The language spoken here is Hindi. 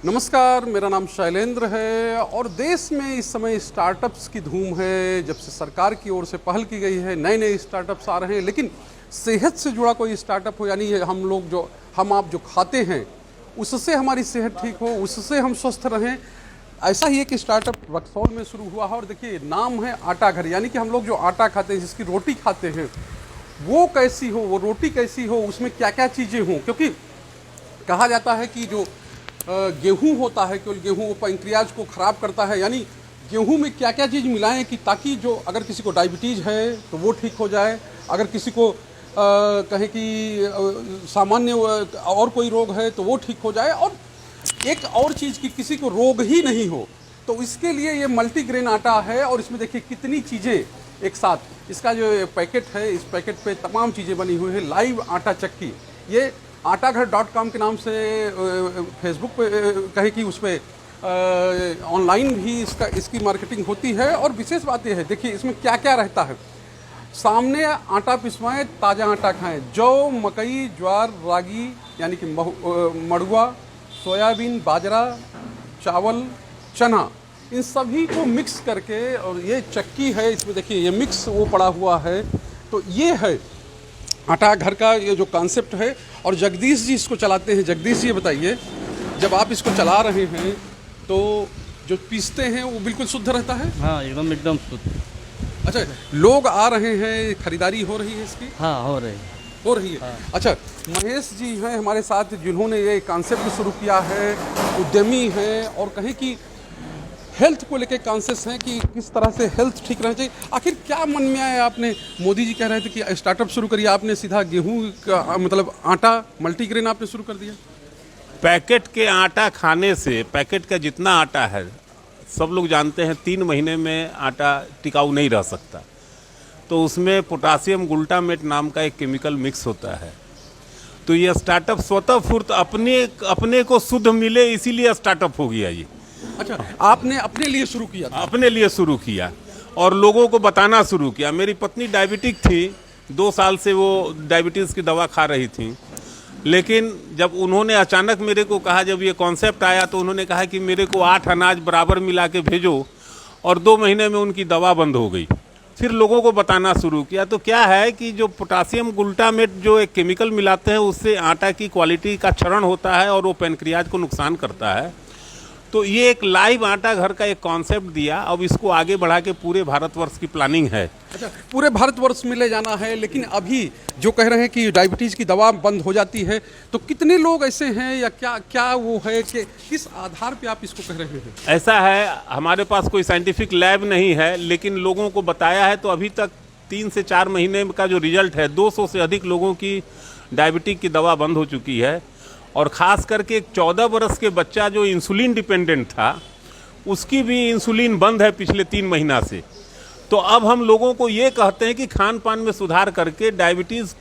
नमस्कार, मेरा नाम शैलेंद्र है और देश में इस समय स्टार्टअप्स की धूम है। जब से सरकार की ओर से पहल की गई है, नए नए स्टार्टअप्स आ रहे हैं, लेकिन सेहत से जुड़ा कोई स्टार्टअप हो, यानी हम आप जो खाते हैं उससे हमारी सेहत ठीक हो, उससे हम स्वस्थ रहें, ऐसा ही एक स्टार्टअप रक्सौल में शुरू हुआ है। और देखिए, नाम है आटा घर, यानी कि हम लोग जो आटा खाते हैं, जिसकी रोटी खाते हैं, वो कैसी हो, वो रोटी कैसी हो, उसमें क्या क्या चीज़ें हों। क्योंकि कहा जाता है कि जो गेहूं होता है, केवल गेहूं वो पैंक्रियाज को ख़राब करता है, यानी गेहूं में क्या क्या चीज़ मिलाएं कि ताकि जो अगर किसी को डायबिटीज़ है तो वो ठीक हो जाए, अगर किसी को कहें कि सामान्य और कोई रोग है तो वो ठीक हो जाए, और एक और चीज़ कि किसी को रोग ही नहीं हो, तो इसके लिए ये मल्टीग्रेन आटा है। और इसमें देखिए कितनी चीज़ें एक साथ। इसका जो पैकेट है, इस पैकेट पे तमाम चीज़ें बनी हुई है। लाइव आटा चक्की, ये आटाघर.com के नाम से फेसबुक पे कहे कि उस पर ऑनलाइन भी इसकी मार्केटिंग होती है। और विशेष बात यह है, देखिए इसमें क्या क्या रहता है। सामने आटा पिसवाएं, ताज़ा आटा खाएं। जौ, मकई, ज्वार, रागी यानी कि मड़ुआ, सोयाबीन, बाजरा, चावल, चना, इन सभी को मिक्स करके, और ये चक्की है, इसमें देखिए ये मिक्स वो पड़ा हुआ है। तो ये है आटा घर का ये जो कॉन्सेप्ट है। और जगदीश जी इसको चलाते हैं। जगदीश जी, बताइए, जब आप इसको चला रहे हैं तो जो पीसते हैं वो बिल्कुल शुद्ध रहता है? हाँ, एकदम एकदम शुद्ध। अच्छा, लोग आ रहे हैं, खरीदारी हो रही है इसकी? हाँ, हो रही है। हाँ। अच्छा, महेश जी हैं हमारे साथ, जिन्होंने ये कॉन्सेप्ट शुरू किया है, उद्यमी हैं, और कहें कि हेल्थ को लेके कॉन्शियस हैं कि किस तरह से हेल्थ ठीक रहना चाहिए। आखिर क्या मन में आया? आपने, मोदी जी कह रहे थे कि स्टार्टअप शुरू करिए, आपने सीधा गेहूं का मतलब आटा मल्टीग्रेन आपने शुरू कर दिया। पैकेट के आटा खाने से, पैकेट का जितना आटा है, सब लोग जानते हैं 3 महीने में आटा टिकाऊ नहीं रह सकता। तो उसमें पोटासियम ग्लूटामेट नाम का एक केमिकल मिक्स होता है। तो ये स्टार्टअप स्वतः फुर्त अपने को शुद्ध मिले, इसीलिए स्टार्टअप हो गया ये। अच्छा, आपने अपने लिए शुरू किया था? अपने लिए शुरू किया और लोगों को बताना शुरू किया। मेरी पत्नी डायबिटिक थी, 2 साल से वो डायबिटीज़ की दवा खा रही थी। लेकिन जब उन्होंने अचानक मेरे को कहा, जब ये कॉन्सेप्ट आया, तो उन्होंने कहा कि मेरे को 8 अनाज बराबर मिला के भेजो, और 2 महीने में उनकी दवा बंद हो गई। फिर लोगों को बताना शुरू किया। तो क्या है कि जो पोटासियम ग्लूटामेट जो एक केमिकल मिलाते हैं, उससे आटा की क्वालिटी का क्षरण होता है और वो पैनक्रियाज को नुकसान करता है। तो ये एक लाइव आटा घर का एक कॉन्सेप्ट दिया। अब इसको आगे बढ़ा के पूरे भारतवर्ष की प्लानिंग है। अच्छा, पूरे भारतवर्ष में ले जाना है। लेकिन अभी जो कह रहे हैं कि डायबिटीज़ की दवा बंद हो जाती है, तो कितने लोग ऐसे हैं, या क्या क्या वो है कि किस आधार पे आप इसको कह रहे हैं? ऐसा है, हमारे पास कोई साइंटिफिक लैब नहीं है, लेकिन लोगों को बताया है। तो अभी तक 3 से 4 महीने का जो रिजल्ट है, 200 से अधिक लोगों की डायबिटीज की दवा बंद हो चुकी है। और ख़ास करके एक 14 बरस के बच्चा जो इंसुलिन डिपेंडेंट था, उसकी भी इंसुलिन बंद है पिछले 3 महीना से। तो अब हम लोगों को ये कहते हैं कि खान पान में सुधार करके डायबिटीज़